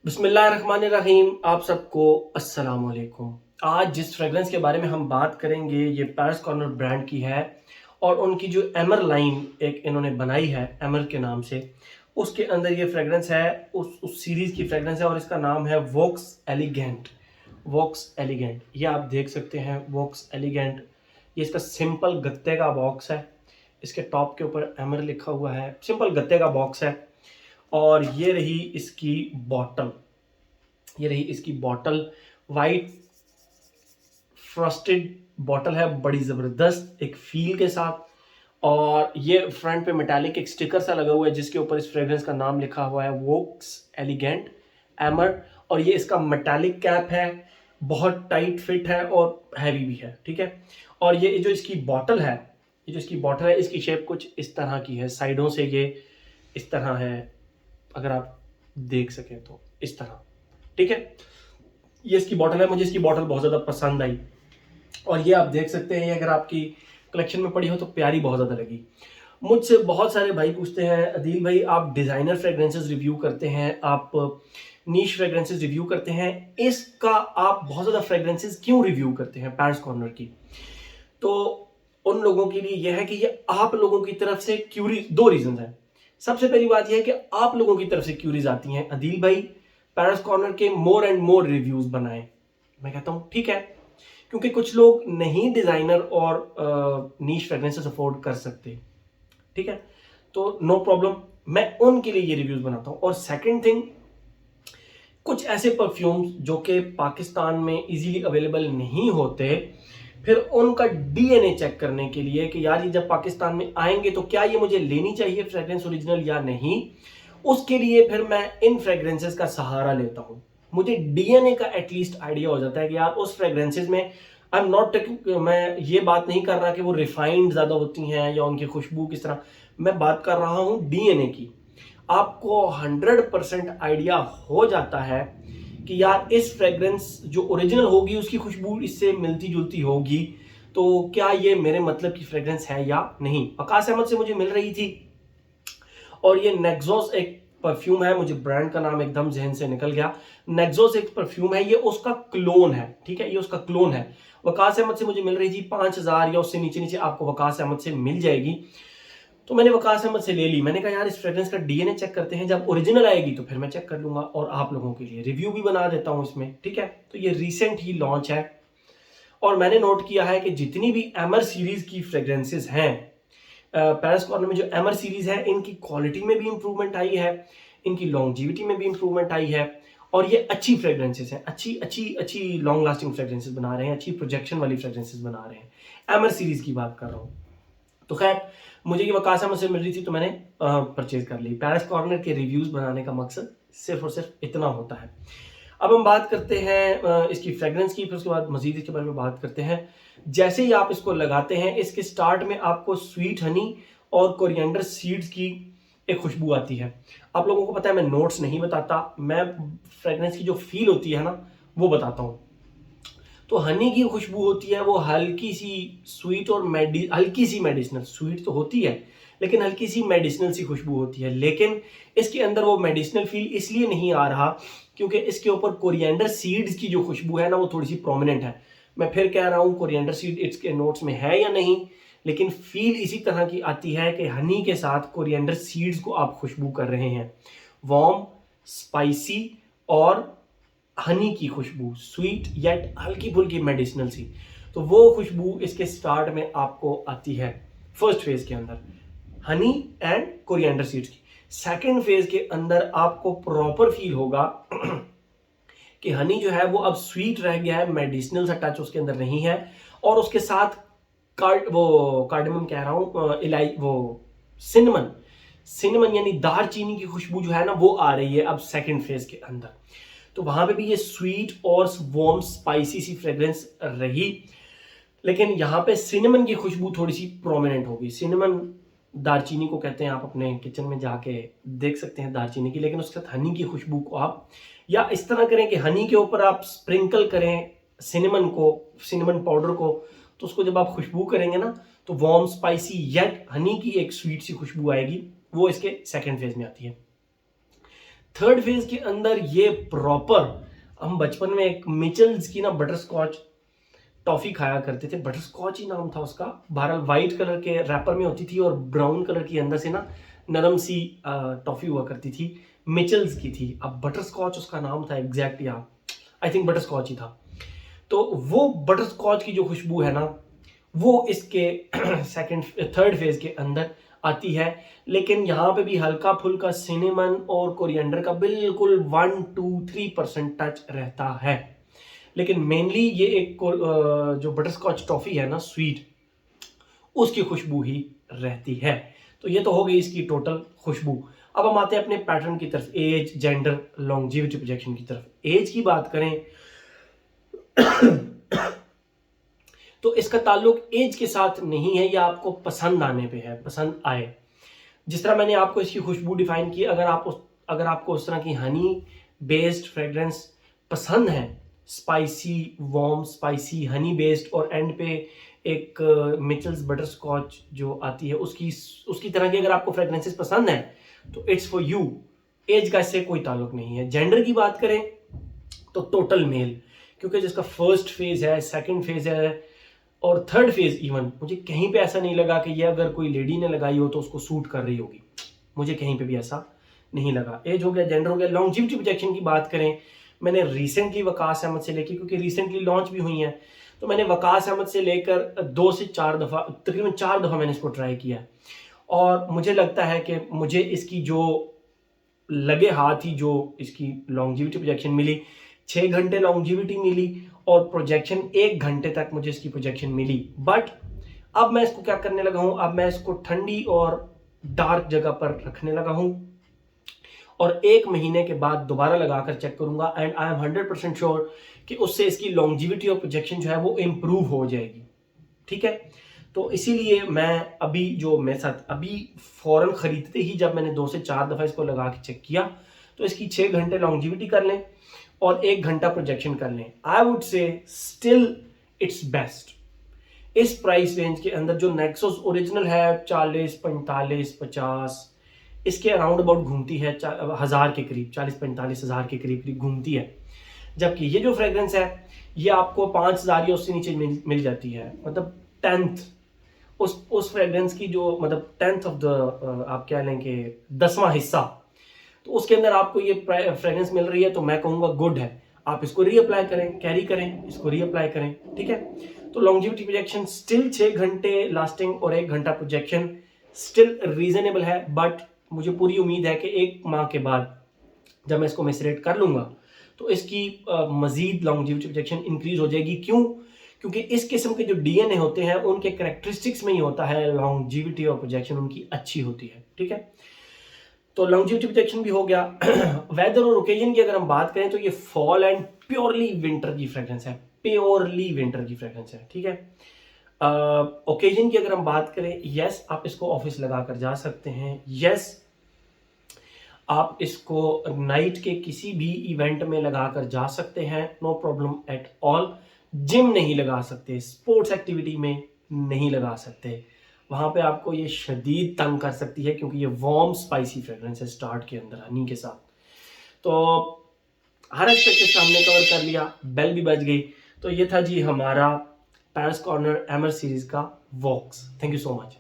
बिस्मिल्लाहिर्रहमानिर्रहीम। आप सबको अस्सलाम वालेकुम। आज जिस फ्रेगरेंस के बारे में हम बात करेंगे ये पैरिस कॉर्नर ब्रांड की है और उनकी जो एमर लाइन एक इन्होंने बनाई है एमर के नाम से, उसके अंदर ये फ्रेगरेंस है, उस सीरीज़ की फ्रेगरेंस है और इसका नाम है वोक्स एलिगेंट। वोक्स एलिगेंट ये आप देख सकते हैं, वोक्स एलिगेंट। ये इसका सिंपल गत्ते का बॉक्स है, इसके टॉप के ऊपर एमर लिखा हुआ है, सिंपल गत्ते का बॉक्स है। और ये रही इसकी बॉटल, ये रही इसकी बॉटल, वाइट फ्रॉस्टेड बॉटल है, बड़ी ज़बरदस्त एक फील के साथ। और ये फ्रंट पे मेटालिक एक स्टिकर सा लगा हुआ है जिसके ऊपर इस फ्रेग्रेंस का नाम लिखा हुआ है, वोक्स एलिगेंट एमर। और ये इसका मेटालिक कैप है, बहुत टाइट फिट है और हैवी भी है, ठीक है। और ये जो इसकी बॉटल है, ये जो इसकी बॉटल है, इसकी शेप कुछ इस तरह की है, साइडों से ये इस तरह है, अगर आप देख सकें तो इस तरह, ठीक है। ये इसकी बॉटल है, मुझे इसकी बॉटल बहुत ज़्यादा पसंद आई। और ये आप देख सकते हैं, अगर आपकी कलेक्शन में पड़ी हो तो प्यारी बहुत ज़्यादा लगी। मुझसे बहुत सारे भाई पूछते हैं, अदील भाई आप डिज़ाइनर फ्रेग्रेंसेस रिव्यू करते हैं, आप नीश फ्रेग्रेंसेस रिव्यू करते हैं, इसका आप बहुत ज़्यादा फ्रेग्रेंसेस क्यों रिव्यू करते हैं पैरिस कॉर्नर की? तो उन लोगों के लिए यह है कि ये आप लोगों की तरफ से क्यूरी, दो रीजन है। सबसे पहली बात यह है कि आप लोगों की तरफ से क्यूरीज आती हैं, अदील भाई पैरिस कॉर्नर के मोर एंड मोर रिव्यूज बनाएं। मैं कहता हूं ठीक है, क्योंकि कुछ लोग नहीं डिजाइनर और नीश फ्रेग्रेंसेस अफोर्ड कर सकते, ठीक है। तो नो प्रॉब्लम, मैं उनके लिए ये रिव्यूज बनाता हूं। और सेकंड थिंग, कुछ ऐसे परफ्यूम्स जो कि पाकिस्तान में इजीली अवेलेबल नहीं होते, फिर उनका डीएनए चेक करने के लिए कि यार ये जब पाकिस्तान में आएंगे तो क्या ये मुझे लेनी चाहिए फ्रेग्रेंस ओरिजिनल या नहीं, उसके लिए फिर मैं इन फ्रेग्रेंसेस का सहारा लेता हूं। मुझे डीएनए का एटलीस्ट आइडिया हो जाता है कि यार उस फ्रेग्रेंसेस में आई एम नॉट, मैं ये बात नहीं कर रहा कि वो रिफाइंड ज्यादा होती हैं या उनकी खुशबू किस तरह, मैं बात कर रहा हूं डीएनए की। आपको 100% आइडिया हो जाता है कि यार इस फ्रेग्रेंस जो ओरिजिनल होगी उसकी खुशबू इससे मिलती जुलती होगी, तो क्या ये मेरे मतलब की फ्रेग्रेंस है या नहीं। वकास अहमद से मुझे मिल रही थी और ये नेक्सोस एक परफ्यूम है, मुझे ब्रांड का नाम एकदम जहन से निकल गया। नेक्सोस एक परफ्यूम है, ये उसका क्लोन है, ठीक है, ये उसका क्लोन है। वकास अहमद से मुझे मिल रही थी 5000 या उससे नीचे नीचे आपको वकास अहमद से मिल जाएगी। तो मैंने वकास अहमद से ले ली। मैंने कहा यार इस फ्रेग्रेंस का डीएनए चेक करते हैं, जब ओरिजिनल आएगी तो फिर मैं चेक कर लूंगा और आप लोगों के लिए रिव्यू भी बना देता हूं इसमें, ठीक है। तो ये रिसेंट ही लॉन्च है और मैंने नोट किया है कि जितनी भी एमर सीरीज की फ्रेग्रेंसेस हैं पैरिस कॉर्नर में, जो एमर सीरीज है, इनकी क्वालिटी में भी इंप्रूवमेंट आई है, इनकी लॉन्जिविटी में भी इंप्रूवमेंट आई है और ये अच्छी फ्रेग्रेंसेस हैं, अच्छी अच्छी अच्छी लॉन्ग लास्टिंग फ्रेग्रेंसेस बना रहे हैं, अच्छी प्रोजेक्शन वाली फ्रेग्रेंसेस बना रहे हैं। एमर सीरीज की बात कर रहा हूँ। तो खैर, मुझे ये वकास अहमद से मिल रही थी तो मैंने परचेज कर ली। पैरिस कॉर्नर के रिव्यूज बनाने का मकसद सिर्फ और सिर्फ इतना होता है। अब हम बात करते हैं इसकी फ्रेग्रेंस की, फिर उसके बाद मजीद इसके बारे में बात करते हैं। जैसे ही आप इसको लगाते हैं, इसके स्टार्ट में आपको स्वीट हनी और कोरिएंडर सीड्स की एक खुशबू आती है। आप लोगों को पता है मैं नोट्स नहीं बताता, मैं फ्रेग्रेंस की जो फील होती है ना वो बताता हूँ। तो हनी की खुशबू होती है, वो हल्की सी स्वीट और हल्की सी मेडिसिनल, स्वीट तो होती है लेकिन हल्की सी मेडिसिनल सी खुशबू होती है। लेकिन इसके अंदर वो मेडिसिनल फील इसलिए नहीं आ रहा क्योंकि इसके ऊपर कोरिएंडर सीड्स की जो खुशबू है ना वो थोड़ी सी प्रोमिनेंट है। मैं फिर कह रहा हूँ, कोरिएंडर सीड इसके नोट्स में है या नहीं, लेकिन फील इसी तरह की आती है कि हनी के साथ कोरिएंडर सीड्स को आप खुशबू कर रहे हैं। वार्म, स्पाइसी और हनी की खुशबू, स्वीट येट हल्की फुल्की मेडिसिनल सी, तो वो खुशबू इसके स्टार्ट में आपको आती है फर्स्ट फेज के अंदर, हनी एंड कोरिएंडर सीड्स की। सेकंड फेज के अंदर आपको प्रॉपर फील होगा कि हनी जो है वो अब स्वीट रह गया है, मेडिसिनल सा टच उसके अंदर नहीं है, और उसके साथ कार्डमम कह रहा हूँ, इलाई वो सिनेमन, सिनेमन यानी दारचीनी की खुशबू जो है ना वो आ रही है अब सेकंड फेज के अंदर। तो वहां पे भी ये स्वीट और वार्म स्पाइसी सी फ्रेग्रेंस रही, लेकिन यहाँ पे सिनेमन की खुशबू थोड़ी सी प्रोमिनेंट होगी। सिनेमन दारचीनी को कहते हैं, आप अपने किचन में जाके देख सकते हैं दारचीनी की, लेकिन उसके साथ हनी की खुशबू को आप या इस तरह करें कि हनी के ऊपर आप स्प्रिंकल करें सिनेमन को, सिनेमन पाउडर को, तो उसको जब आप खुशबू करेंगे ना तो वार्म स्पाइसी येट हनी की एक स्वीट सी खुशबू आएगी, वो इसके सेकेंड फेज में आती है। थर्ड फेज के अंदर ये प्रॉपर, हम बचपन में एक मिचल्स की ना बटर स्कॉच टॉफी खाया करते थे, बटर स्कॉच ही नाम था उसका, बहरहाल वाइट कलर के रैपर में होती थी और ब्राउन कलर की अंदर से ना नरम सी टॉफी हुआ करती थी, मिचल्स की थी। अब बटर स्कॉच उसका नाम था एग्जैक्ट, या आई थिंक बटर स्कॉच ही था। तो वो बटर स्कॉच की जो खुशबू है ना, वो इसके सेकंड थर्ड फेज के अंदर आती है। लेकिन यहाँ पे भी हल्का फुल्का सिनेमन और कोरिएंडर का बिल्कुल 1-3% टच रहता है। लेकिन मेनली ये एक जो बटर स्कॉच टॉफी है ना स्वीट, उसकी खुशबू ही रहती है। तो ये तो हो गई इसकी टोटल खुशबू। अब हम आते हैं अपने पैटर्न की तरफ, एज, जेंडर, लॉन्जिविटी प्रोजेक्शन की तरफ। एज की बात करें तो इसका ताल्लुक एज के साथ नहीं है, या आपको पसंद आने पे है, पसंद आए। जिस तरह मैंने आपको इसकी खुशबू डिफाइन की, अगर आपको उस तरह की हनी बेस्ड फ्रेग्रेंस पसंद है, spicy warm spicy Honey based, और एंड पे एक मिचल्स बटर स्कॉच जो आती है उसकी तरह की अगर आपको फ्रेग्रेंसेस पसंद है, तो इट्स फॉर यू। एज का इससे कोई ताल्लुक नहीं है। जेंडर की बात करें तो टोटल मेल, क्योंकि जिसका फर्स्ट फेज है, सेकंड फेज है और थर्ड फेज, इवन मुझे कहीं पे ऐसा नहीं लगा कि ये अगर कोई लेडी ने लगाई हो तो उसको सूट कर रही होगी, मुझे कहीं पे भी ऐसा नहीं लगा। एज हो गया, जेंडर हो गया। लॉन्जिविटी प्रोजेक्शन की बात करें, मैंने रिसेंटली वकास अहमद से लेकर, क्योंकि रिसेंटली लॉन्च भी हुई है, तो मैंने वकास अहमद से लेकर 2 से 4 दफ़ा, तकरीबन 4 दफ़ा मैंने इसको ट्राई किया, और मुझे लगता है कि मुझे इसकी जो लगे हाथ ही जो इसकी लॉन्जिविटी प्रोजेक्शन मिली, 6 घंटे लॉन्जिविटी मिली, और प्रोजेक्शन 1 घंटे तक मुझे इसकी प्रोजेक्शन मिली। बट अब मैं इसको क्या करने लगा हूं, अब मैं इसको ठंडी और डार्क जगह पर रखने लगा हूं, और 1 महीने के बाद दोबारा लगाकर चेक करूंगा, एंड आई एम 100% श्योर कि उससे इसकी लॉन्जिविटी और प्रोजेक्शन जो है वो इम्प्रूव हो जाएगी। ठीक है, तो इसीलिए मैं अभी जो मेरे साथ अभी फौरन खरीदते ही जब मैंने 2 से 4 दफ़ा इसको लगा के चेक किया, तो इसकी 6 घंटे लॉन्जिविटी कर लें और 1 घंटा प्रोजेक्शन कर लें, I would say still it's best. इस प्राइस रेंज के अंदर जो नेक्सस ओरिजिनल है 40, 45, 50, इसके अराउंड अबाउट घूमती है 1000 के करीब, 40-45 हज़ार के करीब करीब घूमती है। जबकि ये जो फ्रेग्रेंस है ये आपको 5000 या उससे नीचे मिल जाती है, मतलब 10th उस फ्रेग्रेंस की जो, मतलब 10th ऑफ द, आप क्या लेंगे 10वां हिस्सा, तो उसके अंदर आपको ये फ्रेग्रेंस मिल रही है, तो मैं कहूँगा गुड है। आप इसको रीअप्लाई करें, कैरी करें, इसको रीअप्लाई करें। ठीक है, तो लॉन्जिविटी प्रोजेक्शन स्टिल 6 घंटे लास्टिंग और 1 घंटा प्रोजेक्शन स्टिल रीजनेबल है। बट मुझे पूरी उम्मीद है कि 1 माह के बाद जब मैं इसको मैसरेट कर लूँगा तो इसकी मजीद लॉन्जिविटी प्रोजेक्शन इंक्रीज हो जाएगी। क्यों? क्योंकि इस किस्म के जो डीएनए होते हैं उनके कैरेक्टरिस्टिक्स में ही होता है लॉन्जिविटी और प्रोजेक्शन उनकी अच्छी होती है। ठीक है, तो लॉन्जिविटी प्रोजेक्शन भी हो गया। वेदर और ओकेजन की अगर हम बात करें तो ये फॉल एंड प्योरली विंटर की फ्रेग्रेंस है, प्योरली विंटर की फ्रेग्रेंस है। ठीक है, ओकेजन की अगर हम बात करें, यस आप इसको ऑफिस लगा कर जा सकते हैं, यस आप इसको नाइट के किसी भी इवेंट में लगाकर जा सकते हैं, नो प्रॉब्लम एट ऑल। जिम नहीं लगा सकते, स्पोर्ट्स एक्टिविटी में नहीं लगा सकते, वहां पे आपको ये शदीद तंग कर सकती है, क्योंकि ये वार्म स्पाइसी फ्रेग्रेंस है स्टार्ट के अंदर हनी के साथ। तो हर एस्पेक्ट इसका हमने कवर कर लिया, बेल भी बज गई। तो ये था जी हमारा पेरिस कॉर्नर एमर सीरीज का वॉक्स। Thank you so much.